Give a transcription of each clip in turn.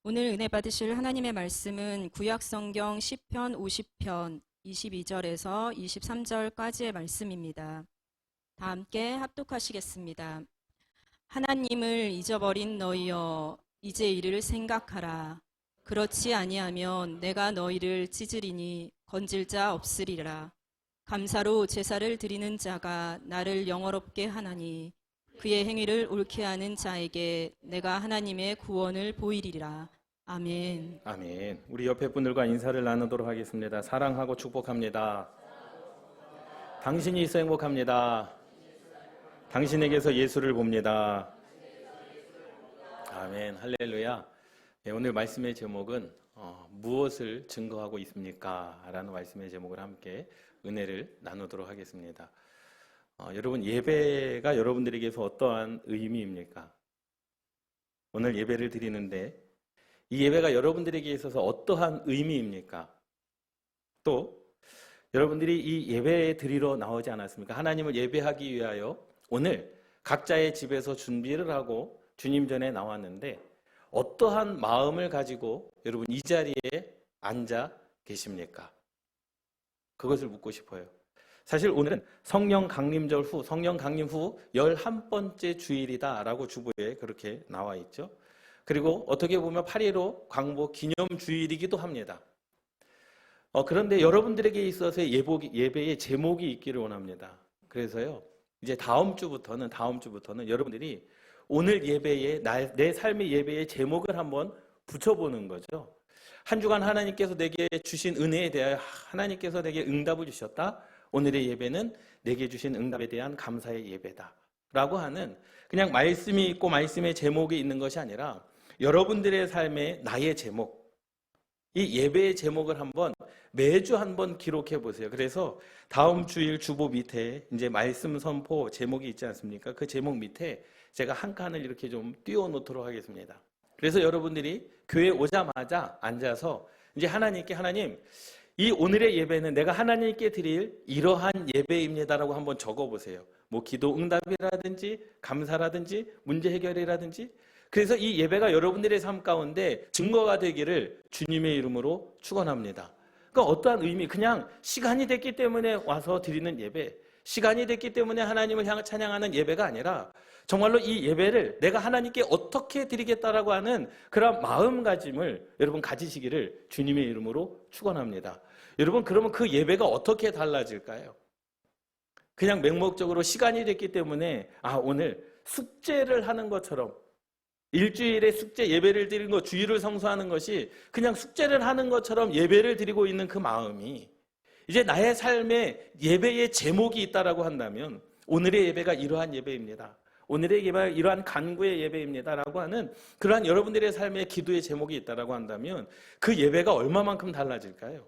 오늘 은혜 받으실 하나님의 말씀은 구약성경 시편 50편 22절에서 23절까지의 말씀입니다. 다 함께 합독하시겠습니다. 하나님을 잊어버린 너희여, 이제 이를 생각하라. 그렇지 아니하면 내가 너희를 찢으리니 건질 자 없으리라. 감사로 제사를 드리는 자가 나를 영화롭게 하나니 그의 행위를 옳게 하는 자에게 내가 하나님의 구원을 보이리라. 아멘. 아멘. 우리 옆에 분들과 인사를 나누도록 하겠습니다. 사랑하고 축복합니다. 당신이 있어 행복합니다. 당신에게서 예수를 봅니다. 아멘. 할렐루야. 네, 오늘 말씀의 제목은 무엇을 증거하고 있습니까? 라는 말씀의 제목을 함께 은혜를 나누도록 하겠습니다. 여러분, 예배가 여러분들에게서 어떠한 의미입니까? 오늘 예배를 드리는데 이 예배가 여러분들에게 있어서 어떠한 의미입니까? 또 여러분들이 이 예배 드리러 나오지 않았습니까? 하나님을 예배하기 위하여 오늘 각자의 집에서 준비를 하고 주님 전에 나왔는데 어떠한 마음을 가지고 여러분 이 자리에 앉아 계십니까? 그것을 묻고 싶어요. 사실 오늘은 성령 강림절 후, 성령 강림 후 11번째 주일이다라고 주보에 그렇게 나와 있죠. 그리고 어떻게 보면 8.15 광복 기념 주일이기도 합니다. 그런데 여러분들에게 있어서 예배의 제목이 있기를 원합니다. 그래서요, 이제 다음 주부터는 여러분들이 오늘 예배에 내 삶의 예배의 제목을 한번 붙여보는 거죠. 한 주간 하나님께서 내게 주신 은혜에 대하여 하나님께서 내게 응답을 주셨다. 오늘의 예배는 내게 주신 응답에 대한 감사의 예배다. 라고 하는 그냥 말씀이 있고 말씀의 제목이 있는 것이 아니라 여러분들의 삶의 나의 제목, 이 예배의 제목을 매주 한번 기록해 보세요. 그래서 다음 주일 주보 밑에 이제 말씀 선포 제목이 있지 않습니까? 그 제목 밑에 제가 한 칸을 이렇게 좀 띄워 놓도록 하겠습니다. 그래서 여러분들이 교회 오자마자 앉아서 이제 하나님께 하나님, 이 오늘의 예배는 내가 하나님께 드릴 이러한 예배입니다라고 한번 적어 보세요. 뭐 기도 응답이라든지 감사라든지 문제 해결이라든지. 그래서 이 예배가 여러분들의 삶 가운데 증거가 되기를 주님의 이름으로 축원합니다. 그러니까 어떠한 의미, 그냥 시간이 됐기 때문에 와서 드리는 예배, 시간이 됐기 때문에 하나님을 향해 찬양하는 예배가 아니라 정말로 이 예배를 내가 하나님께 어떻게 드리겠다라고 하는 그런 마음가짐을 여러분 가지시기를 주님의 이름으로 축원합니다. 여러분, 그러면 그 예배가 어떻게 달라질까요? 그냥 맹목적으로 시간이 됐기 때문에 오늘 숙제를 하는 것처럼 일주일에 숙제 예배를 드리는 것, 주일을 성수하는 것이 그냥 숙제를 하는 것처럼 예배를 드리고 있는 그 마음이 이제 나의 삶에 예배의 제목이 있다라고 한다면 오늘의 예배가 이러한 예배입니다. 오늘의 예배가 이러한 간구의 예배입니다라고 하는 그러한 여러분들의 삶의 기도의 제목이 있다라고 한다면 그 예배가 얼마만큼 달라질까요?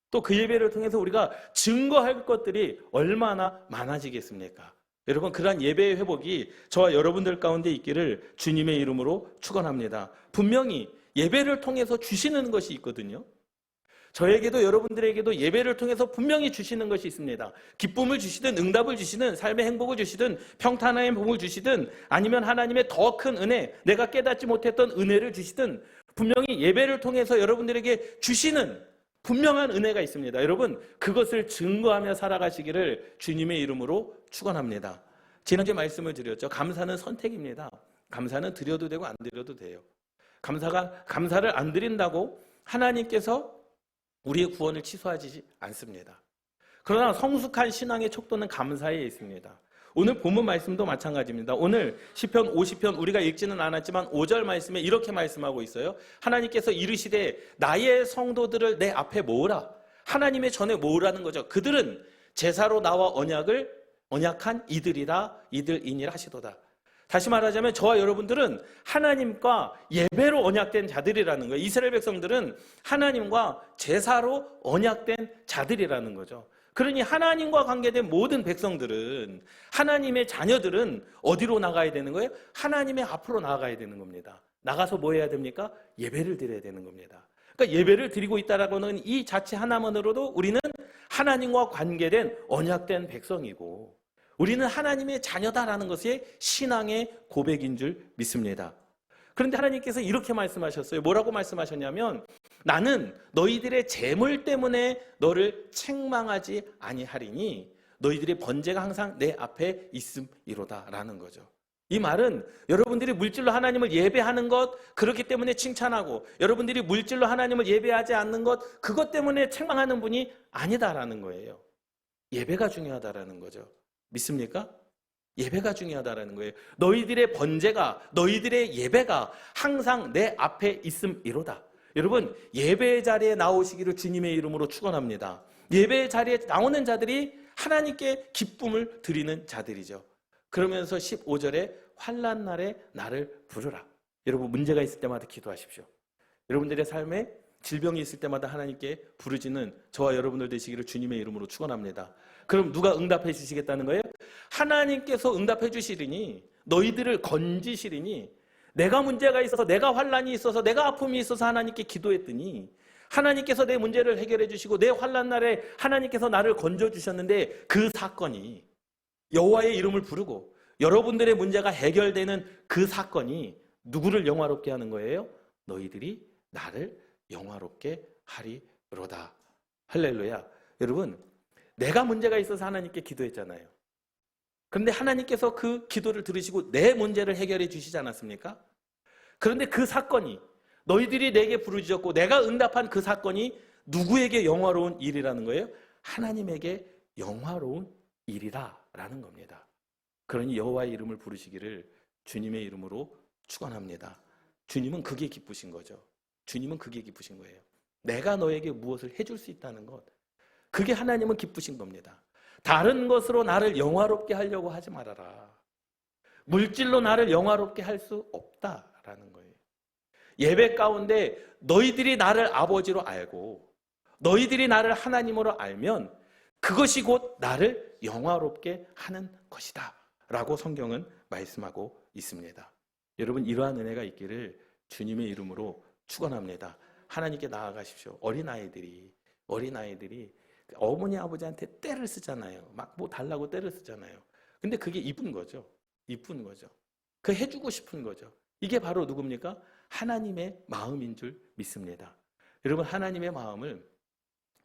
또 그 예배를 통해서 우리가 증거할 것들이 얼마나 많아지겠습니까? 여러분, 그러한 예배의 회복이 저와 여러분들 가운데 있기를 주님의 이름으로 축원합니다. 분명히 예배를 통해서 주시는 것이 있거든요. 저에게도 여러분들에게도 예배를 통해서 분명히 주시는 것이 있습니다. 기쁨을 주시든 응답을 주시든 삶의 행복을 주시든 평탄의 복을 주시든 아니면 하나님의 더 큰 은혜, 내가 깨닫지 못했던 은혜를 주시든 분명히 예배를 통해서 여러분들에게 주시는 분명한 은혜가 있습니다. 여러분, 그것을 증거하며 살아가시기를 주님의 이름으로 축원합니다. 지난주에 말씀을 드렸죠. 감사는 선택입니다. 감사는 드려도 되고 안 드려도 돼요. 감사를 안 드린다고 하나님께서 우리의 구원을 취소하지 않습니다. 그러나 성숙한 신앙의 척도는 감사에 있습니다. 오늘 본문 말씀도 마찬가지입니다. 오늘 시편 50편 우리가 읽지는 않았지만 5절 말씀에 이렇게 말씀하고 있어요. 하나님께서 이르시되 나의 성도들을 내 앞에 모으라. 하나님의 전에 모으라는 거죠. 그들은 제사로 나와 언약한 이들이니라 하시도다. 다시 말하자면 저와 여러분들은 하나님과 예배로 언약된 자들이라는 거예요. 이스라엘 백성들은 하나님과 제사로 언약된 자들이라는 거죠. 그러니 하나님과 관계된 모든 백성들은, 하나님의 자녀들은 어디로 나가야 되는 거예요? 하나님의 앞으로 나아가야 되는 겁니다. 나가서 뭐 해야 됩니까? 예배를 드려야 되는 겁니다. 그러니까 예배를 드리고 있다라고는 이 자체 하나만으로도 우리는 하나님과 관계된 언약된 백성이고 우리는 하나님의 자녀다라는 것이 신앙의 고백인 줄 믿습니다. 그런데 하나님께서 이렇게 말씀하셨어요. 뭐라고 말씀하셨냐면 나는 너희들의 재물 때문에 너를 책망하지 아니하리니 너희들의 번제가 항상 내 앞에 있음이로다 라는 거죠. 이 말은 여러분들이 물질로 하나님을 예배하는 것 그렇기 때문에 칭찬하고 여러분들이 물질로 하나님을 예배하지 않는 것 그것 때문에 책망하는 분이 아니다라는 거예요. 예배가 중요하다라는 거죠. 믿습니까? 예배가 중요하다라는 거예요. 너희들의 번제가 너희들의 예배가 항상 내 앞에 있음이로다. 여러분 예배 자리에 나오시기를 주님의 이름으로 축원합니다. 예배 자리에 나오는 자들이 하나님께 기쁨을 드리는 자들이죠. 그러면서 15절에 환난 날에 나를 부르라. 여러분 문제가 있을 때마다 기도하십시오. 여러분들의 삶에 질병이 있을 때마다 하나님께 부르짖는 저와 여러분들 되시기를 주님의 이름으로 축원합니다. 그럼 누가 응답해 주시겠다는 거예요? 하나님께서 응답해 주시리니 너희들을 건지시리니 내가 문제가 있어서 내가 환난이 있어서 내가 아픔이 있어서 하나님께 기도했더니 하나님께서 내 문제를 해결해 주시고 내 환난 날에 하나님께서 나를 건져 주셨는데 그 사건이 여호와의 이름을 부르고 여러분들의 문제가 해결되는 그 사건이 누구를 영화롭게 하는 거예요? 너희들이 나를 영화롭게 하리로다. 할렐루야. 여러분 내가 문제가 있어서 하나님께 기도했잖아요. 그런데 하나님께서 그 기도를 들으시고 내 문제를 해결해 주시지 않았습니까? 그런데 그 사건이 너희들이 내게 부르짖었고 내가 응답한 그 사건이 누구에게 영화로운 일이라는 거예요? 하나님에게 영화로운 일이라라는 겁니다. 그러니 여호와의 이름을 부르시기를 주님의 이름으로 축원합니다. 주님은 그게 기쁘신 거죠. 주님은 그게 기쁘신 거예요. 내가 너에게 무엇을 해줄 수 있다는 것. 그게 하나님은 기쁘신 겁니다. 다른 것으로 나를 영화롭게 하려고 하지 말아라. 물질로 나를 영화롭게 할 수 없다라는 거예요. 예배 가운데 너희들이 나를 아버지로 알고 너희들이 나를 하나님으로 알면 그것이 곧 나를 영화롭게 하는 것이다 라고 성경은 말씀하고 있습니다. 여러분 이러한 은혜가 있기를 주님의 이름으로 축원합니다. 하나님께 나아가십시오. 어린아이들이 어머니 아버지한테 떼를 쓰잖아요. 막 뭐 달라고 떼를 쓰잖아요. 근데 그게 이쁜 거죠. 이쁜 거죠. 그 해주고 싶은 거죠. 이게 바로 누굽니까? 하나님의 마음인 줄 믿습니다. 여러분 하나님의 마음을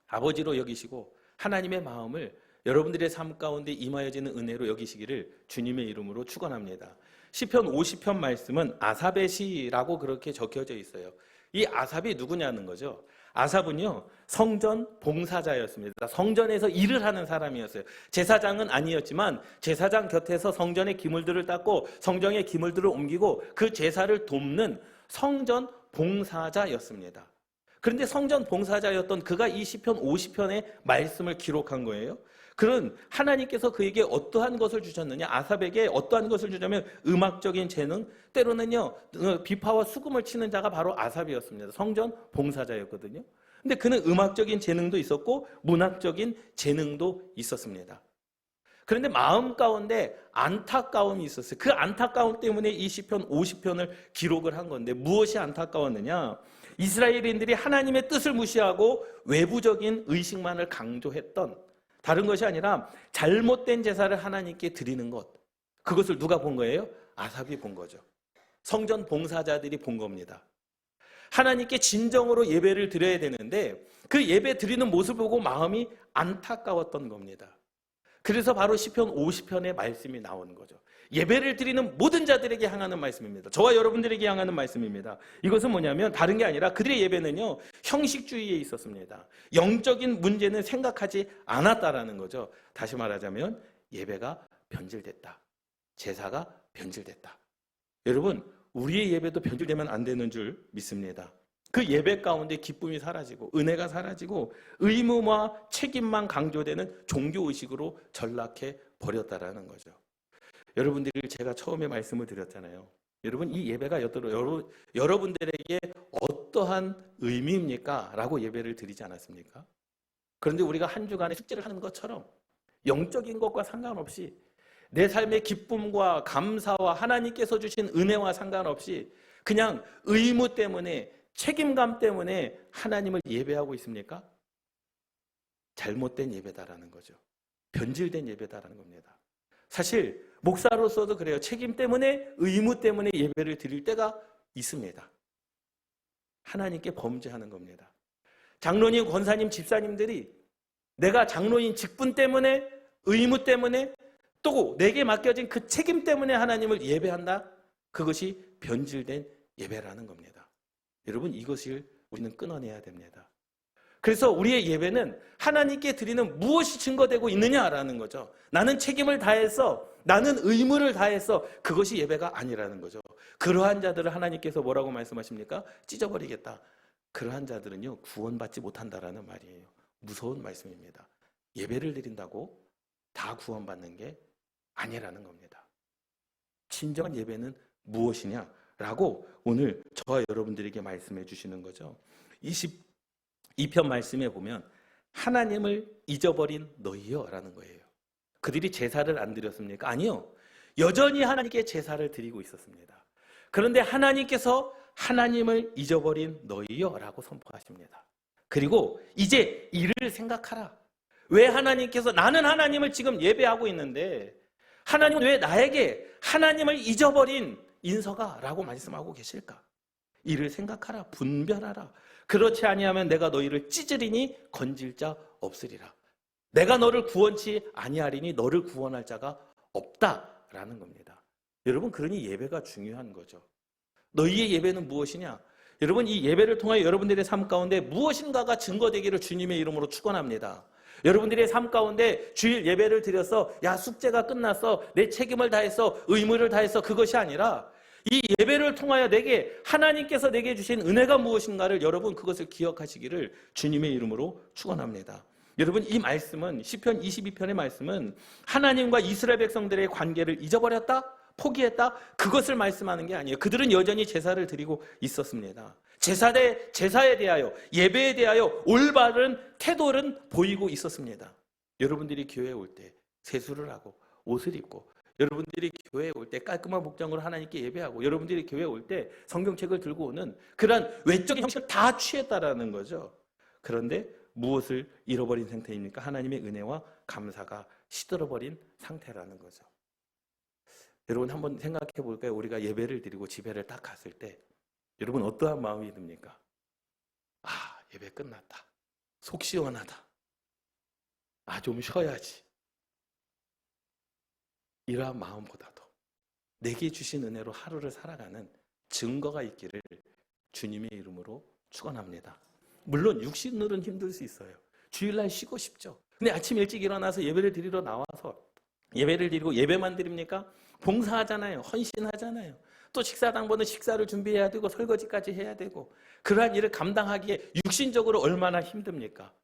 아버지로 여기시고 하나님의 마음을 여러분들의 삶 가운데 임하여지는 은혜로 여기시기를 주님의 이름으로 축원합니다. 시편 50편 말씀은 아삽의 시라고 그렇게 적혀져 있어요. 이 아삽이 누구냐는 거죠. 아삽은요 성전 봉사자였습니다. 성전에서 일을 하는 사람이었어요. 제사장은 아니었지만 제사장 곁에서 성전의 기물들을 닦고 성전의 기물들을 옮기고 그 제사를 돕는 성전 봉사자였습니다. 그런데 성전 봉사자였던 그가 이 시편 50편의 말씀을 기록한 거예요. 그런 하나님께서 그에게 어떠한 것을 주셨느냐, 아삽에게 어떠한 것을 주냐면 음악적인 재능, 때로는요 비파와 수금을 치는 자가 바로 아삽이었습니다. 성전 봉사자였거든요. 근데 그는 음악적인 재능도 있었고 문학적인 재능도 있었습니다. 그런데 마음 가운데 안타까움이 있었어요. 그 안타까움 때문에 이 시편 50편을 기록을 한 건데 무엇이 안타까웠느냐? 이스라엘인들이 하나님의 뜻을 무시하고 외부적인 의식만을 강조했던, 다른 것이 아니라 잘못된 제사를 하나님께 드리는 것, 그것을 누가 본 거예요? 아삽이 본 거죠. 성전 봉사자들이 본 겁니다. 하나님께 진정으로 예배를 드려야 되는데 그 예배 드리는 모습을 보고 마음이 안타까웠던 겁니다. 그래서 바로 시편 50편의 말씀이 나오는 거죠. 예배를 드리는 모든 자들에게 향하는 말씀입니다. 저와 여러분들에게 향하는 말씀입니다. 이것은 뭐냐면 다른 게 아니라 그들의 예배는요 형식주의에 있었습니다. 영적인 문제는 생각하지 않았다라는 거죠. 다시 말하자면 예배가 변질됐다. 제사가 변질됐다. 여러분 우리의 예배도 변질되면 안 되는 줄 믿습니다. 그 예배 가운데 기쁨이 사라지고 은혜가 사라지고 의무와 책임만 강조되는 종교의식으로 전락해 버렸다라는 거죠. 여러분들이 제가 처음에 말씀을 드렸잖아요. 여러분 이 예배가 여러분들에게 어떠한 의미입니까? 라고 예배를 드리지 않았습니까? 그런데 우리가 한 주간의 숙제를 하는 것처럼 영적인 것과 상관없이 내 삶의 기쁨과 감사와 하나님께서 주신 은혜와 상관없이 그냥 의무 때문에 책임감 때문에 하나님을 예배하고 있습니까? 잘못된 예배다라는 거죠. 변질된 예배다라는 겁니다. 사실 목사로서도 그래요. 책임 때문에 의무 때문에 예배를 드릴 때가 있습니다. 하나님께 범죄하는 겁니다. 장로님, 권사님, 집사님들이 내가 장로인 직분 때문에, 의무 때문에, 또 내게 맡겨진 그 책임 때문에 하나님을 예배한다? 그것이 변질된 예배라는 겁니다. 여러분, 이것을 우리는 끊어내야 됩니다. 그래서 우리의 예배는 하나님께 드리는 무엇이 증거되고 있느냐라는 거죠. 나는 책임을 다해서, 나는 의무를 다해서, 그것이 예배가 아니라는 거죠. 그러한 자들을 하나님께서 뭐라고 말씀하십니까? 찢어버리겠다. 그러한 자들은요, 구원받지 못한다라는 말이에요. 무서운 말씀입니다. 예배를 드린다고 다 구원받는 게 아니라는 겁니다. 진정한 예배는 무엇이냐라고 오늘 저와 여러분들에게 말씀해 주시는 거죠. 22편 말씀에 보면 하나님을 잊어버린 너희여 라는 거예요. 그들이 제사를 안 드렸습니까? 아니요. 여전히 하나님께 제사를 드리고 있었습니다. 그런데 하나님께서 하나님을 잊어버린 너희여 라고 선포하십니다. 그리고 이제 이를 생각하라. 왜 하나님께서, 나는 하나님을 지금 예배하고 있는데 하나님은 왜 나에게 하나님을 잊어버린 인서가 라고 말씀하고 계실까? 이를 생각하라. 분별하라. 그렇지 아니하면 내가 너희를 찢으리니 건질 자 없으리라. 내가 너를 구원치 아니하리니 너를 구원할 자가 없다라는 겁니다. 여러분, 그러니 예배가 중요한 거죠. 너희의 예배는 무엇이냐? 여러분, 이 예배를 통하여 여러분들의 삶 가운데 무엇인가가 증거되기를 주님의 이름으로 축원합니다. 여러분들의 삶 가운데 주일 예배를 드려서 야, 숙제가 끝났어, 내 책임을 다해서, 의무를 다해서, 그것이 아니라 이 예배를 통하여 내게 하나님께서 내게 주신 은혜가 무엇인가를 여러분 그것을 기억하시기를 주님의 이름으로 축원합니다. 여러분, 이 말씀은 시편 22편의 말씀은 하나님과 이스라엘 백성들의 관계를 잊어버렸다? 포기했다? 그것을 말씀하는 게 아니에요. 그들은 여전히 제사를 드리고 있었습니다. 제사에 대하여, 예배에 대하여 올바른 태도는 보이고 있었습니다. 여러분들이 교회에 올 때 세수를 하고 옷을 입고, 여러분들이 교회에 올 때 깔끔한 복장으로 하나님께 예배하고, 여러분들이 교회에 올 때 성경책을 들고 오는 그러한 외적인 형식을 다 취했다라는 거죠. 그런데 무엇을 잃어버린 상태입니까? 하나님의 은혜와 감사가 시들어버린 상태라는 거죠. 여러분, 한번 생각해 볼까요? 우리가 예배를 드리고 집회를 딱 갔을 때 여러분 어떠한 마음이 듭니까? 아, 예배 끝났다. 속 시원하다. 아, 좀 쉬어야지. 이러한 마음보다도 내게 주신 은혜로 하루를 살아가는 증거가 있기를 주님의 이름으로 축원합니다. 물론 육신으로는 힘들 수 있어요. 주일날 쉬고 싶죠. 근데 아침 일찍 일어나서 예배를 드리러 나와서 예배를 드리고, 예배만 드립니까? 봉사하잖아요. 헌신하잖아요. 또 식사당번은 식사를 준비해야 되고 설거지까지 해야 되고, 그러한 일을 감당하기에 육신적으로 얼마나 힘듭니까?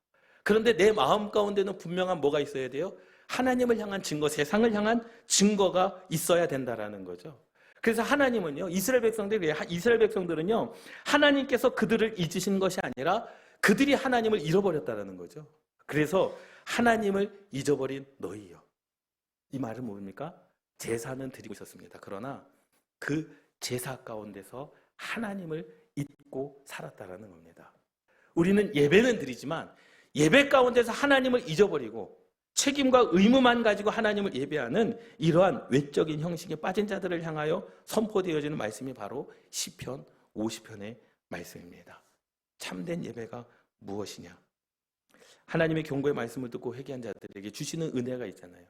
그런데 내 마음 가운데는 분명한 뭐가 있어야 돼요? 하나님을 향한 증거, 세상을 향한 증거가 있어야 된다라는 거죠. 그래서 하나님은요, 이스라엘 백성들은요, 하나님께서 그들을 잊으신 것이 아니라 그들이 하나님을 잃어버렸다라는 거죠. 그래서 하나님을 잊어버린 너희요. 이 말은 뭡니까? 제사는 드리고 있었습니다. 그러나 그 제사 가운데서 하나님을 잊고 살았다라는 겁니다. 우리는 예배는 드리지만 예배 가운데서 하나님을 잊어버리고 책임과 의무만 가지고 하나님을 예배하는 이러한 외적인 형식에 빠진 자들을 향하여 선포되어지는 말씀이 바로 시편 50편의 말씀입니다. 참된 예배가 무엇이냐? 하나님의 경고의 말씀을 듣고 회개한 자들에게 주시는 은혜가 있잖아요.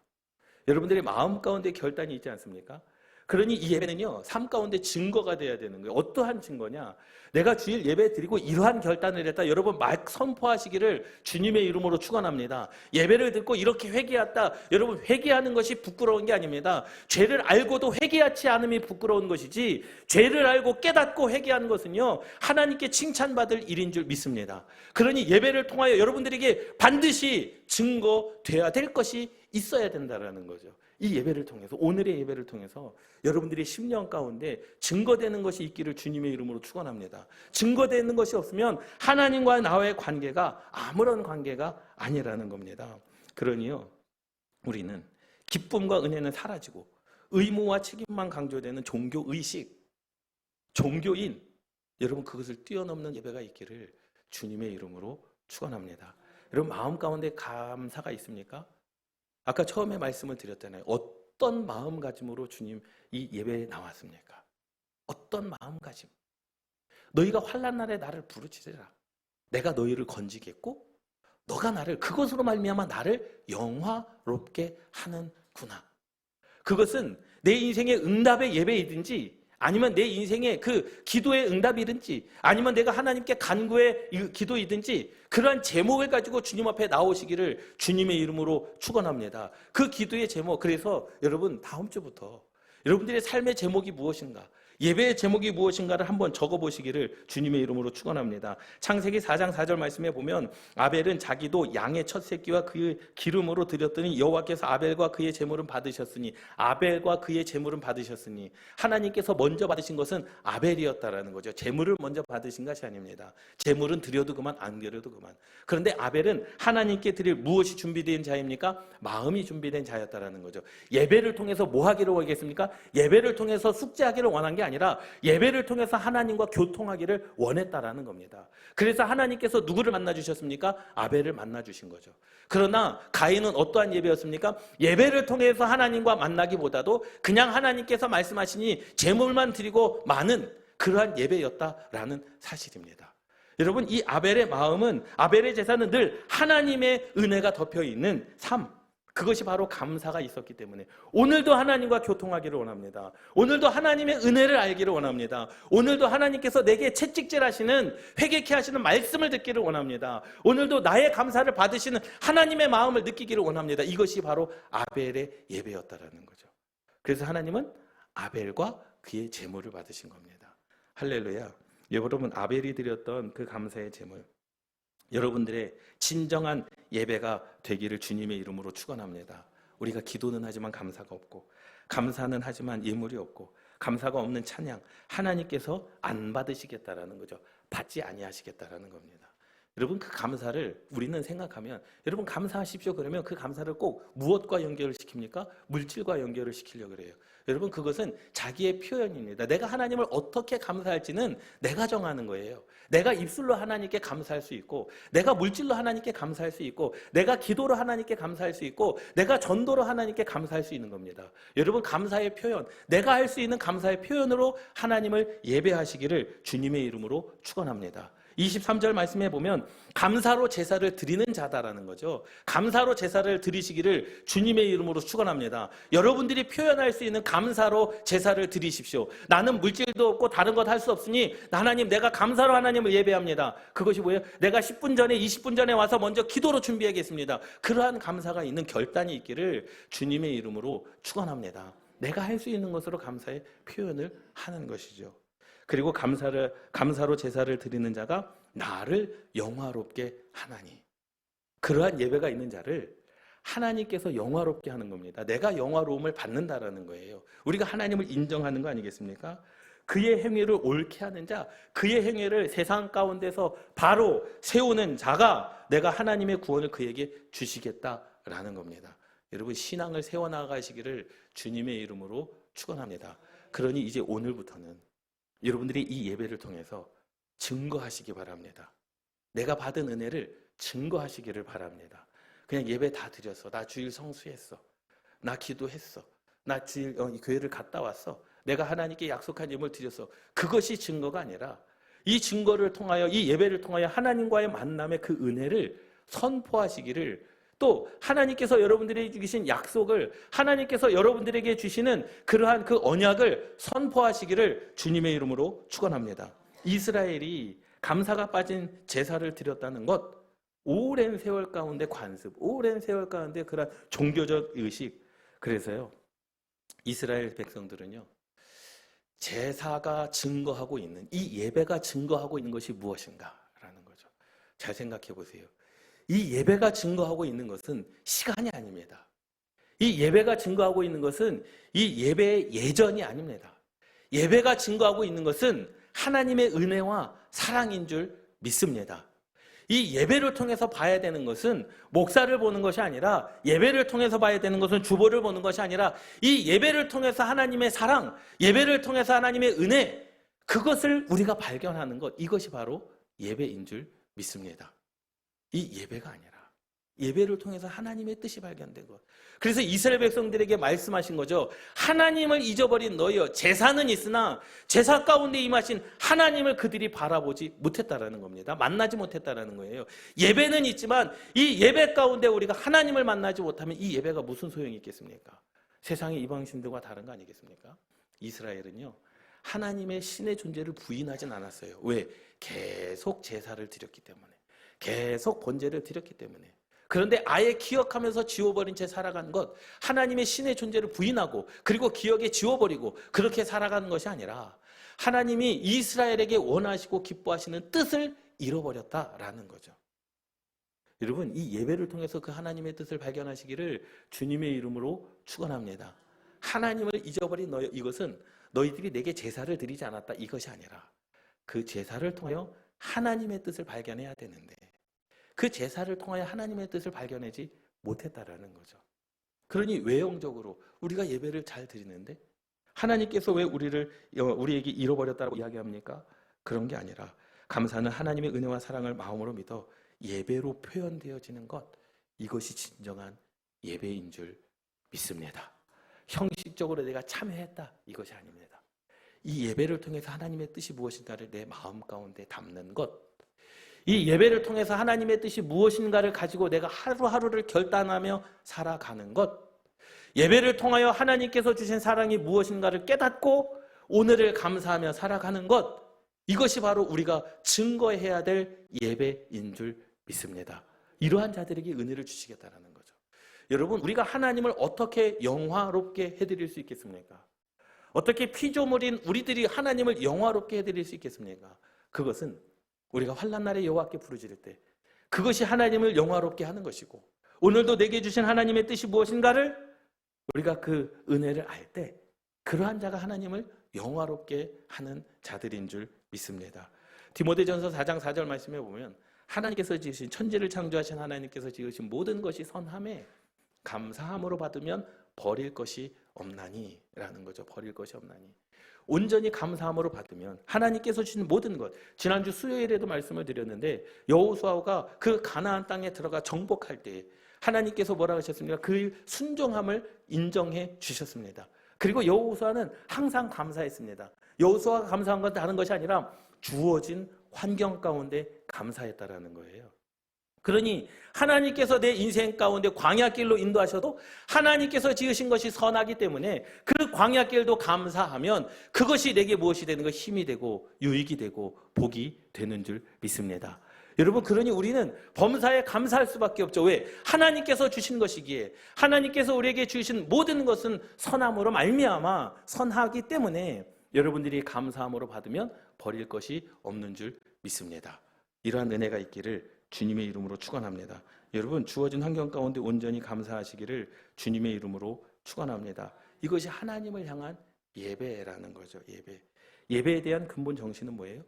여러분들의 마음 가운데 결단이 있지 않습니까? 그러니 이 예배는요, 삶 가운데 증거가 돼야 되는 거예요. 어떠한 증거냐? 내가 주일 예배 드리고 이러한 결단을 했다. 여러분 막 선포하시기를 주님의 이름으로 축원합니다. 예배를 듣고 이렇게 회개했다. 여러분, 회개하는 것이 부끄러운 게 아닙니다. 죄를 알고도 회개하지 않음이 부끄러운 것이지, 죄를 알고 깨닫고 회개하는 것은요, 하나님께 칭찬받을 일인 줄 믿습니다. 그러니 예배를 통하여 여러분들에게 반드시 증거돼야 될 것이 있어야 된다라는 거죠. 이 예배를 통해서, 오늘의 예배를 통해서 여러분들의 심령 가운데 증거되는 것이 있기를 주님의 이름으로 축원합니다. 증거되는 것이 없으면 하나님과 나와의 관계가 아무런 관계가 아니라는 겁니다. 그러니요, 우리는 기쁨과 은혜는 사라지고 의무와 책임만 강조되는 종교의식, 종교인, 여러분 그것을 뛰어넘는 예배가 있기를 주님의 이름으로 축원합니다. 여러분 마음 가운데 감사가 있습니까? 아까 처음에 말씀을 드렸잖아요. 어떤 마음가짐으로 주님 이 예배에 나왔습니까? 어떤 마음가짐? 너희가 환난 날에 나를 부르짖으라. 내가 너희를 건지겠고 너가 나를 그것으로 말미암아 나를 영화롭게 하는구나. 그것은 내 인생의 응답의 예배이든지 아니면 내 인생의 그 기도의 응답이든지 아니면 내가 하나님께 간구의 기도이든지 그러한 제목을 가지고 주님 앞에 나오시기를 주님의 이름으로 축원합니다. 그 기도의 제목, 그래서 여러분 다음 주부터 여러분들의 삶의 제목이 무엇인가, 예배의 제목이 무엇인가를 한번 적어보시기를 주님의 이름으로 축원합니다. 창세기 4장 4절 말씀에 보면 아벨은 자기도 양의 첫 새끼와 그의 기름으로 드렸더니 여호와께서 아벨과 그의 제물은 받으셨으니 아벨과 그의 제물은 받으셨으니 하나님께서 먼저 받으신 것은 아벨이었다라는 거죠. 제물을 먼저 받으신 것이 아닙니다. 제물은 드려도 그만 안 드려도 그만. 그런데 아벨은 하나님께 드릴 무엇이 준비된 자입니까? 마음이 준비된 자였다라는 거죠. 예배를 통해서 뭐 하기를 원하겠습니까? 예배를 통해서 숙제하기를 원한 게 아니라 예배를 통해서 하나님과 교통하기를 원했다라는 겁니다. 그래서 하나님께서 누구를 만나 주셨습니까? 아벨을 만나 주신 거죠. 그러나 가인은 어떠한 예배였습니까? 예배를 통해서 하나님과 만나기보다도 그냥 하나님께서 말씀하시니 제물만 드리고 마는 그러한 예배였다라는 사실입니다. 여러분, 이 아벨의 마음은, 아벨의 제사는 늘 하나님의 은혜가 덮여 있는 삶, 그것이 바로 감사가 있었기 때문에 오늘도 하나님과 교통하기를 원합니다. 오늘도 하나님의 은혜를 알기를 원합니다. 오늘도 하나님께서 내게 채찍질하시는, 회개케 하시는 말씀을 듣기를 원합니다. 오늘도 나의 감사를 받으시는 하나님의 마음을 느끼기를 원합니다. 이것이 바로 아벨의 예배였다라는 거죠. 그래서 하나님은 아벨과 그의 제물을 받으신 겁니다. 할렐루야. 여러분, 아벨이 드렸던 그 감사의 제물, 여러분들의 진정한 예배가 되기를 주님의 이름으로 축원합니다. 우리가 기도는 하지만 감사가 없고, 감사는 하지만 예물이 없고, 감사가 없는 찬양, 하나님께서 안 받으시겠다라는 거죠. 받지 아니하시겠다라는 겁니다. 여러분, 그 감사를 우리는 생각하면, 여러분 감사하십시오 그러면 그 감사를 꼭 무엇과 연결을 시킵니까? 물질과 연결을 시키려고 그래요. 여러분, 그것은 자기의 표현입니다. 내가 하나님을 어떻게 감사할지는 내가 정하는 거예요. 내가 입술로 하나님께 감사할 수 있고, 내가 물질로 하나님께 감사할 수 있고, 내가 기도로 하나님께 감사할 수 있고, 내가 전도로 하나님께 감사할 수 있는 겁니다. 여러분, 감사의 표현, 내가 할 수 있는 감사의 표현으로 하나님을 예배하시기를 주님의 이름으로 축원합니다. 23절 말씀해 보면 감사로 제사를 드리는 자다라는 거죠. 감사로 제사를 드리시기를 주님의 이름으로 축원합니다. 여러분들이 표현할 수 있는 감사로 제사를 드리십시오. 나는 물질도 없고 다른 것 할 수 없으니 하나님, 내가 감사로 하나님을 예배합니다. 그것이 뭐예요? 내가 10분 전에 20분 전에 와서 먼저 기도로 준비하겠습니다. 그러한 감사가 있는 결단이 있기를 주님의 이름으로 축원합니다. 내가 할 수 있는 것으로 감사의 표현을 하는 것이죠. 그리고 감사로 제사를 드리는 자가 나를 영화롭게 하나니, 그러한 예배가 있는 자를 하나님께서 영화롭게 하는 겁니다. 내가 영화로움을 받는다라는 거예요. 우리가 하나님을 인정하는 거 아니겠습니까? 그의 행위를 옳게 하는 자, 그의 행위를 세상 가운데서 바로 세우는 자가 내가 하나님의 구원을 그에게 주시겠다라는 겁니다. 여러분, 신앙을 세워나가시기를 주님의 이름으로 축원합니다. 그러니 이제 오늘부터는 여러분들이 이 예배를 통해서 증거하시기 바랍니다. 내가 받은 은혜를 증거하시기를 바랍니다. 그냥 예배 다 드렸어. 나 주일 성수했어. 나 기도했어. 나 주일 교회를 갔다 왔어. 내가 하나님께 약속한 예물을 드렸어. 그것이 증거가 아니라 이 증거를 통하여, 이 예배를 통하여 하나님과의 만남의 그 은혜를 선포하시기를, 또 하나님께서 여러분들에게 주신 약속을, 하나님께서 여러분들에게 주시는 그러한 그 언약을 선포하시기를 주님의 이름으로 축원합니다. 이스라엘이 감사가 빠진 제사를 드렸다는 것, 오랜 세월 가운데 관습, 오랜 세월 가운데 그런 종교적 의식, 그래서요 이스라엘 백성들은요 제사가 증거하고 있는, 이 예배가 증거하고 있는 것이 무엇인가라는 거죠. 잘 생각해 보세요. 이 예배가 증거하고 있는 것은 시간이 아닙니다. 이 예배가 증거하고 있는 것은 이 예배의 예전이 아닙니다. 예배가 증거하고 있는 것은 하나님의 은혜와 사랑인 줄 믿습니다. 이 예배를 통해서 봐야 되는 것은 목사를 보는 것이 아니라, 예배를 통해서 봐야 되는 것은 주보를 보는 것이 아니라, 이 예배를 통해서 하나님의 사랑, 예배를 통해서 하나님의 은혜, 그것을 우리가 발견하는 것, 이것이 바로 예배인 줄 믿습니다. 이 예배가 아니라, 예배를 통해서 하나님의 뜻이 발견된 것. 그래서 이스라엘 백성들에게 말씀하신 거죠. 하나님을 잊어버린 너희여, 제사는 있으나 제사 가운데 임하신 하나님을 그들이 바라보지 못했다라는 겁니다. 만나지 못했다라는 거예요. 예배는 있지만 이 예배 가운데 우리가 하나님을 만나지 못하면 이 예배가 무슨 소용이 있겠습니까? 세상의 이방신들과 다른 거 아니겠습니까? 이스라엘은요, 하나님의 신의 존재를 부인하진 않았어요. 왜? 계속 제사를 드렸기 때문에, 계속 번제를 드렸기 때문에. 그런데 아예 기억하면서 지워버린 채 살아간 것, 하나님의 신의 존재를 부인하고 그리고 기억에 지워버리고 그렇게 살아가는 것이 아니라 하나님이 이스라엘에게 원하시고 기뻐하시는 뜻을 잃어버렸다라는 거죠. 여러분, 이 예배를 통해서 그 하나님의 뜻을 발견하시기를 주님의 이름으로 축원합니다. 하나님을 잊어버린 너희, 이것은 너희들이 내게 제사를 드리지 않았다, 이것이 아니라 그 제사를 통하여 하나님의 뜻을 발견해야 되는데 그 제사를 통하여 하나님의 뜻을 발견하지 못했다라는 거죠. 그러니 외형적으로 우리가 예배를 잘 드리는데 하나님께서 왜 우리에게 잃어버렸다고 이야기합니까? 그런 게 아니라 감사는 하나님의 은혜와 사랑을 마음으로 믿어 예배로 표현되어지는 것, 이것이 진정한 예배인 줄 믿습니다. 형식적으로 내가 참여했다, 이것이 아닙니다. 이 예배를 통해서 하나님의 뜻이 무엇인가를 내 마음 가운데 담는 것, 이 예배를 통해서 하나님의 뜻이 무엇인가를 가지고 내가 하루하루를 결단하며 살아가는 것, 예배를 통하여 하나님께서 주신 사랑이 무엇인가를 깨닫고 오늘을 감사하며 살아가는 것, 이것이 바로 우리가 증거해야 될 예배인 줄 믿습니다. 이러한 자들에게 은혜를 주시겠다는 거죠. 여러분, 우리가 하나님을 어떻게 영화롭게 해드릴 수 있겠습니까? 어떻게 피조물인 우리들이 하나님을 영화롭게 해드릴 수 있겠습니까? 그것은 우리가 환난 날에 여호와께 부르짖을 때 그것이 하나님을 영화롭게 하는 것이고, 오늘도 내게 주신 하나님의 뜻이 무엇인가를 우리가 그 은혜를 알 때 그러한 자가 하나님을 영화롭게 하는 자들인 줄 믿습니다. 디모데전서 4장 4절 말씀해 보면 하나님께서 지으신, 천지를 창조하신 하나님께서 지으신 모든 것이 선함에 감사함으로 받으면 버릴 것이 없나니 라는 거죠. 버릴 것이 없나니. 온전히 감사함으로 받으면 하나님께서 주신 모든 것, 지난주 수요일에도 말씀을 드렸는데 여호수아가 그 가나안 땅에 들어가 정복할 때 하나님께서 뭐라고 하셨습니까? 그 순종함을 인정해 주셨습니다. 그리고 여호수아는 항상 감사했습니다. 여호수아가 감사한 건 다른 것이 아니라 주어진 환경 가운데 감사했다라는 거예요. 그러니 하나님께서 내 인생 가운데 광야길로 인도하셔도 하나님께서 지으신 것이 선하기 때문에 그 광야길도 감사하면 그것이 내게 무엇이 되는 거, 힘이 되고 유익이 되고 복이 되는 줄 믿습니다. 여러분, 그러니 우리는 범사에 감사할 수밖에 없죠. 왜? 하나님께서 주신 것이기에, 하나님께서 우리에게 주신 모든 것은 선함으로 말미암아 선하기 때문에 여러분들이 감사함으로 받으면 버릴 것이 없는 줄 믿습니다. 이러한 은혜가 있기를 주님의 이름으로 축원합니다. 여러분, 주어진 환경 가운데 온전히 감사하시기를 주님의 이름으로 축원합니다. 이것이 하나님을 향한 예배라는 거죠. 예배에 대한 근본 정신은 뭐예요?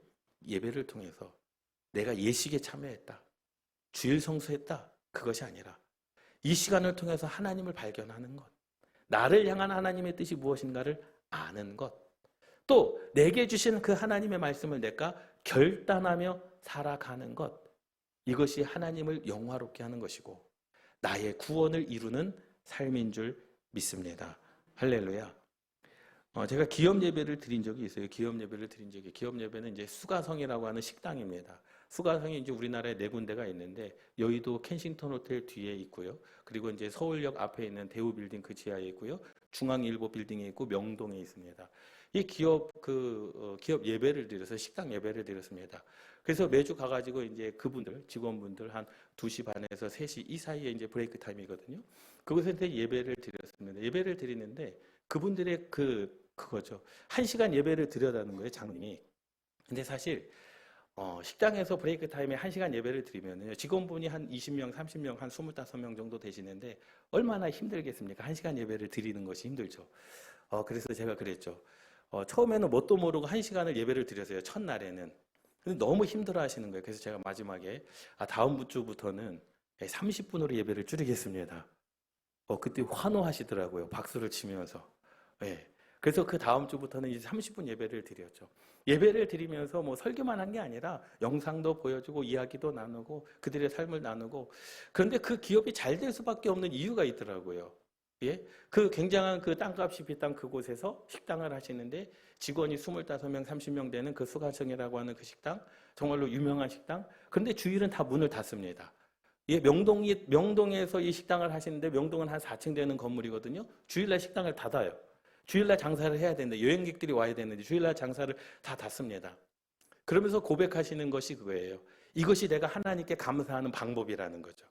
예배를 통해서 내가 예식에 참여했다, 주일 성수했다, 그것이 아니라 이 시간을 통해서 하나님을 발견하는 것, 나를 향한 하나님의 뜻이 무엇인가를 아는 것, 또 내게 주신 그 하나님의 말씀을 내가 결단하며 살아가는 것, 이것이 하나님을 영화롭게 하는 것이고 나의 구원을 이루는 삶인 줄 믿습니다. 할렐루야. 제가 기업 예배를 드린 적이 있어요. 기업 예배는 이제 수가성이라고 하는 식당입니다. 수가성이 이제 우리나라에 4군데가 있는데 여의도 켄싱턴 호텔 뒤에 있고요. 그리고 이제 서울역 앞에 있는 대우 빌딩 그 지하에 있고요. 중앙일보 빌딩에 있고 명동에 있습니다. 이 기업 예배를 드려서 식당 예배를 드렸습니다. 그래서 매주 가가지고 이제 직원분들 한 2시 반에서 3시 이 사이에 이제 브레이크 타임이거든요. 그곳에 예배를 드렸습니다. 예배를 드리는데 그분들의 그거죠. 1시간 예배를 드려다는 거예요, 장로님이. 근데 사실 식당에서 브레이크 타임에 1시간 예배를 드리면요, 직원분이 한 20명, 30명, 한 25명 정도 되시는데 얼마나 힘들겠습니까? 1시간 예배를 드리는 것이 힘들죠. 그래서 제가 그랬죠. 처음에는 뭣도 모르고 1시간을 예배를 드렸어요, 첫날에는. 근데 너무 힘들어 하시는 거예요. 그래서 제가 마지막에 다음 주부터는 30분으로 예배를 줄이겠습니다. 그때 환호하시더라고요, 박수를 치면서. 예. 그래서 그 다음 주부터는 이제 30분 예배를 드렸죠. 예배를 드리면서 뭐 설교만 한 게 아니라 영상도 보여주고 이야기도 나누고 그들의 삶을 나누고, 그런데 그 기업이 잘 될 수밖에 없는 이유가 있더라고요. 예? 그 굉장한 그 땅값이 비싼 그곳에서 식당을 하시는데 직원이 25명, 30명 되는 그 수가정이라고 하는 그 식당, 정말로 유명한 식당. 그런데 주일은 다 문을 닫습니다. 예, 명동에서 이 식당을 하시는데 명동은 한 4층 되는 건물이거든요. 주일날 식당을 닫아요. 주일날 장사를 해야 되는데 여행객들이 와야 되는데 주일날 장사를 다 닫습니다. 그러면서 고백하시는 것이 그거예요. 이것이 내가 하나님께 감사하는 방법이라는 거죠.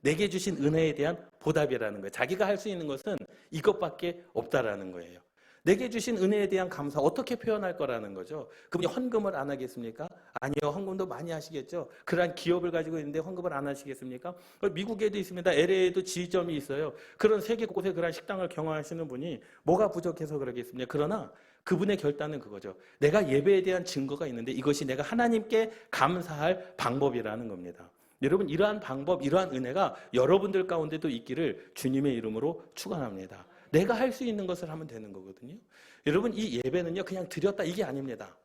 내게 주신 은혜에 대한 보답이라는 거예요. 자기가 할 수 있는 것은 이것밖에 없다라는 거예요. 내게 주신 은혜에 대한 감사 어떻게 표현할 거라는 거죠. 그분이 헌금을 안 하겠습니까? 아니요. 헌금도 많이 하시겠죠. 그러한 기업을 가지고 있는데 헌금을 안 하시겠습니까? 미국에도 있습니다. LA에도 지점이 있어요. 그런 세계 곳에 그런 식당을 경영하시는 분이 뭐가 부족해서 그러겠습니까? 그러나 그분의 결단은 그거죠. 내가 예배에 대한 증거가 있는데 이것이 내가 하나님께 감사할 방법이라는 겁니다. 여러분, 이러한 방법, 이러한 은혜가 여러분들 가운데도 있기를 주님의 이름으로 축원합니다. 내가 할 수 있는 것을 하면 되는 거거든요. 여러분, 이 예배는요 그냥 드렸다 이게 아닙니다.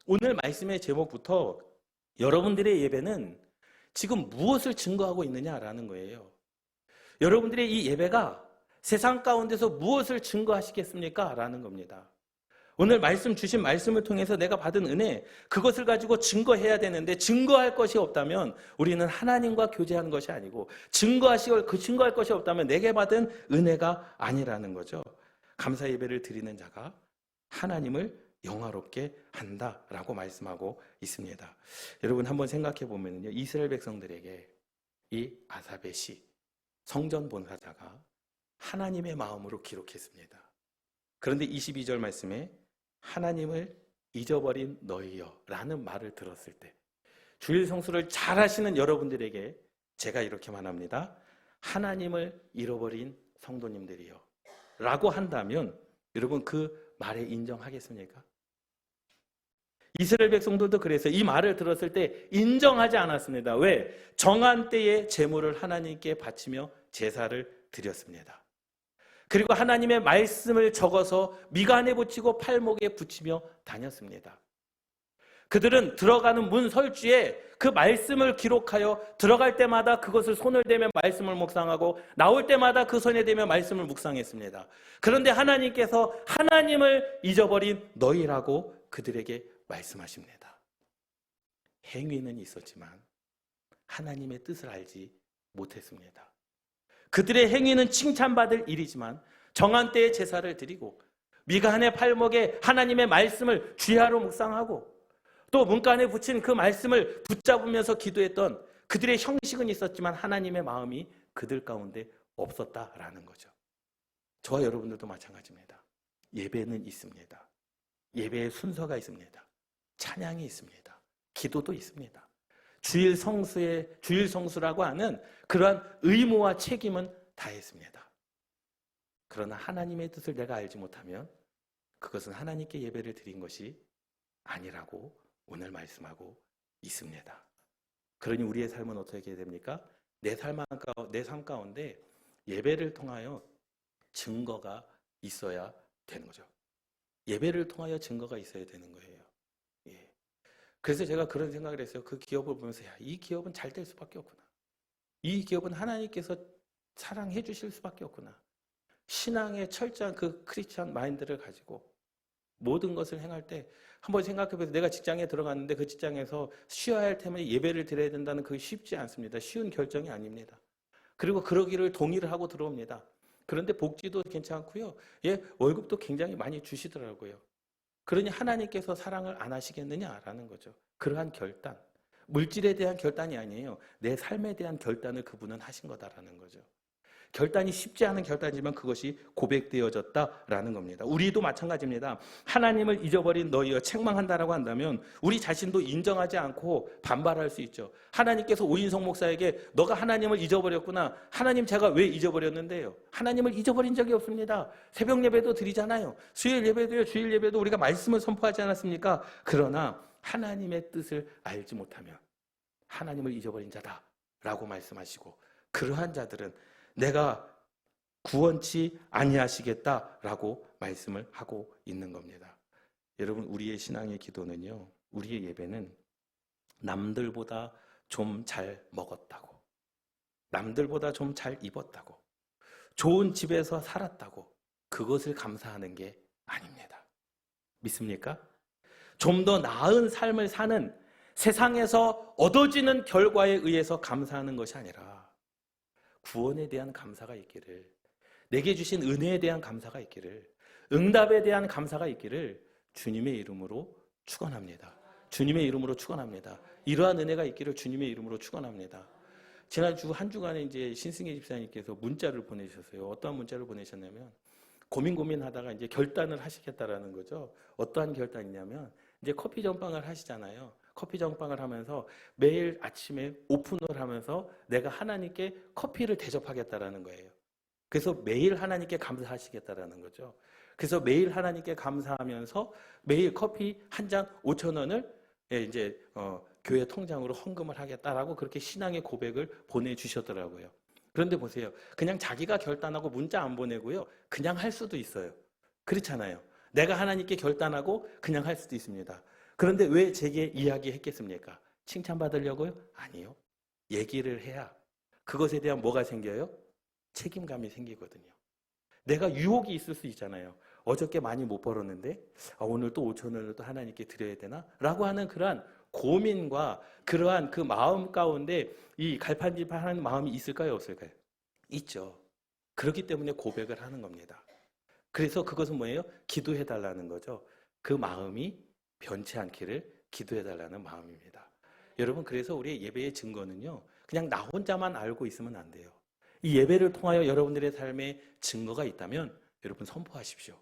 오늘 말씀의 제목부터 여러분들의 예배는 지금 무엇을 증거하고 있느냐라는 거예요. 여러분들의 이 예배가 세상 가운데서 무엇을 증거하시겠습니까? 라는 겁니다. 오늘 말씀 주신 말씀을 통해서 내가 받은 은혜, 그것을 가지고 증거해야 되는데 증거할 것이 없다면 우리는 하나님과 교제하는 것이 아니고 증거할 것이 없다면 내게 받은 은혜가 아니라는 거죠. 감사 예배를 드리는 자가 하나님을 영화롭게 한다라고 말씀하고 있습니다. 여러분 한번 생각해 보면요, 이스라엘 백성들에게 이 아사벳이 성전 본사자가 하나님의 마음으로 기록했습니다. 그런데 22절 말씀에 하나님을 잊어버린 너희여 라는 말을 들었을 때 주일 성수를 잘 하시는 여러분들에게 제가 이렇게 말합니다. 하나님을 잃어버린 성도님들이여 라고 한다면 여러분 그 말에 인정하겠습니까? 이스라엘 백성들도 그래서 이 말을 들었을 때 인정하지 않았습니다. 왜? 정한 때에 제물을 하나님께 바치며 제사를 드렸습니다. 그리고 하나님의 말씀을 적어서 미간에 붙이고 팔목에 붙이며 다녔습니다. 그들은 들어가는 문 설주에 그 말씀을 기록하여 들어갈 때마다 그것을 손을 대며 말씀을 묵상하고 나올 때마다 그 손에 대며 말씀을 묵상했습니다. 그런데 하나님께서 하나님을 잊어버린 너희라고 그들에게 말씀하십니다. 행위는 있었지만 하나님의 뜻을 알지 못했습니다. 그들의 행위는 칭찬받을 일이지만 정한 때에 제사를 드리고 미간의 팔목에 하나님의 말씀을 주야로 묵상하고 또 문간에 붙인 그 말씀을 붙잡으면서 기도했던 그들의 형식은 있었지만 하나님의 마음이 그들 가운데 없었다라는 거죠. 저와 여러분들도 마찬가지입니다. 예배는 있습니다. 예배의 순서가 있습니다. 찬양이 있습니다. 기도도 있습니다. 주일 성수라고 하는 그러한 의무와 책임은 다했습니다. 그러나 하나님의 뜻을 내가 알지 못하면 그것은 하나님께 예배를 드린 것이 아니라고 오늘 말씀하고 있습니다. 그러니 우리의 삶은 어떻게 됩니까? 내 삶 가운데 예배를 통하여 증거가 있어야 되는 거죠. 예배를 통하여 증거가 있어야 되는 거예요. 예. 그래서 제가 그런 생각을 했어요. 그 기업을 보면서 이 기업은 잘 될 수밖에 없구나. 이 기업은 하나님께서 사랑해 주실 수밖에 없구나. 신앙의 철저한 그 크리스천 마인드를 가지고 모든 것을 행할 때 한번 생각해보세요. 내가 직장에 들어갔는데 그 직장에서 쉬어야 할 때문에 예배를 드려야 된다는 그게 쉽지 않습니다. 쉬운 결정이 아닙니다. 그리고 그러기를 동의를 하고 들어옵니다. 그런데 복지도 괜찮고요. 예, 월급도 굉장히 많이 주시더라고요. 그러니 하나님께서 사랑을 안 하시겠느냐라는 거죠. 그러한 결단, 물질에 대한 결단이 아니에요. 내 삶에 대한 결단을 그분은 하신 거다라는 거죠. 결단이 쉽지 않은 결단이지만 그것이 고백되어졌다라는 겁니다. 우리도 마찬가지입니다. 하나님을 잊어버린 너희여 책망한다라고 한다면 우리 자신도 인정하지 않고 반발할 수 있죠. 하나님께서 오인성 목사에게 너가 하나님을 잊어버렸구나. 하나님 제가 왜 잊어버렸는데요? 하나님을 잊어버린 적이 없습니다. 새벽 예배도 드리잖아요. 수요일 예배도요. 주일 예배도 우리가 말씀을 선포하지 않았습니까? 그러나 하나님의 뜻을 알지 못하면 하나님을 잊어버린 자다라고 말씀하시고 그러한 자들은 내가 구원치 아니하시겠다라고 말씀을 하고 있는 겁니다. 여러분, 우리의 신앙의 기도는요, 우리의 예배는 남들보다 좀 잘 먹었다고, 남들보다 좀 잘 입었다고, 좋은 집에서 살았다고, 그것을 감사하는 게 아닙니다. 믿습니까? 좀 더 나은 삶을 사는, 세상에서 얻어지는 결과에 의해서 감사하는 것이 아니라 구원에 대한 감사가 있기를, 내게 주신 은혜에 대한 감사가 있기를, 응답에 대한 감사가 있기를 주님의 이름으로 축원합니다. 주님의 이름으로 축원합니다. 이러한 은혜가 있기를 주님의 이름으로 축원합니다. 지난주 한 주간에 이제 신승혜 집사님께서 문자를 보내주셨어요. 어떠한 문자를 보내셨냐면, 고민하다가 이제 결단을 하시겠다라는 거죠. 어떠한 결단이냐면, 이제 커피 전빵을 하시잖아요. 커피 전빵을 하면서 매일 아침에 오픈을 하면서 내가 하나님께 커피를 대접하겠다라는 거예요. 그래서 매일 하나님께 감사하시겠다라는 거죠. 그래서 매일 하나님께 감사하면서 매일 커피 한 잔 5,000원을 이제 교회 통장으로 헌금을 하겠다라고 그렇게 신앙의 고백을 보내주셨더라고요. 그런데 보세요. 그냥 자기가 결단하고 문자 안 보내고요. 그냥 할 수도 있어요. 그렇잖아요. 내가 하나님께 결단하고 그냥 할 수도 있습니다. 그런데 왜 제게 이야기했겠습니까? 칭찬받으려고요? 아니요. 얘기를 해야 그것에 대한 뭐가 생겨요? 책임감이 생기거든요. 내가 유혹이 있을 수 있잖아요. 어저께 많이 못 벌었는데 오늘 또 5,000원을 또 하나님께 드려야 되나? 라고 하는 그러한 고민과 그러한 그 마음 가운데 이 갈팡질팡하는 마음이 있을까요? 없을까요? 있죠. 그렇기 때문에 고백을 하는 겁니다. 그래서 그것은 뭐예요? 기도해달라는 거죠. 그 마음이 변치 않기를 기도해달라는 마음입니다. 여러분, 그래서 우리의 예배의 증거는요, 그냥 나 혼자만 알고 있으면 안 돼요. 이 예배를 통하여 여러분들의 삶에 증거가 있다면 여러분 선포하십시오.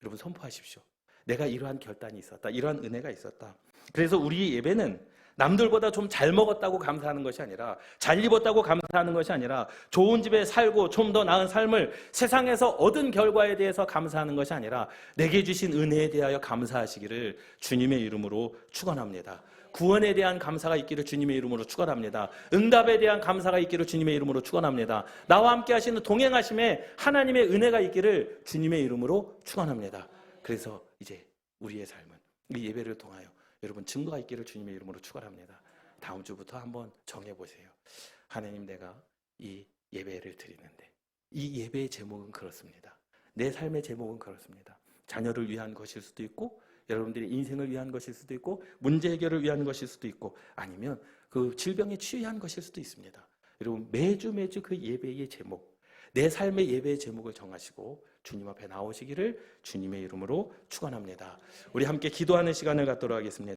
여러분 선포하십시오. 내가 이러한 결단이 있었다. 이러한 은혜가 있었다. 그래서 우리 예배는 남들보다 좀 잘 먹었다고 감사하는 것이 아니라, 잘 입었다고 감사하는 것이 아니라, 좋은 집에 살고 좀 더 나은 삶을 세상에서 얻은 결과에 대해서 감사하는 것이 아니라 내게 주신 은혜에 대하여 감사하시기를 주님의 이름으로 축원합니다. 구원에 대한 감사가 있기를 주님의 이름으로 축원합니다. 응답에 대한 감사가 있기를 주님의 이름으로 축원합니다. 나와 함께 하시는 동행하심에 하나님의 은혜가 있기를 주님의 이름으로 축원합니다. 그래서 이제 우리의 삶은 이 예배를 통하여 여러분 증거가 있기를 주님의 이름으로 축원합니다. 다음 주부터 한번 정해보세요. 하나님, 내가 이 예배를 드리는데 이 예배의 제목은 그렇습니다. 내 삶의 제목은 그렇습니다. 자녀를 위한 것일 수도 있고, 여러분들의 인생을 위한 것일 수도 있고, 문제 해결을 위한 것일 수도 있고, 아니면 그 질병에 치유한 것일 수도 있습니다. 여러분, 매주 그 예배의 제목, 내 삶의 예배의 제목을 정하시고 주님 앞에 나오시기를 주님의 이름으로 축원합니다. 우리 함께 기도하는 시간을 갖도록 하겠습니다.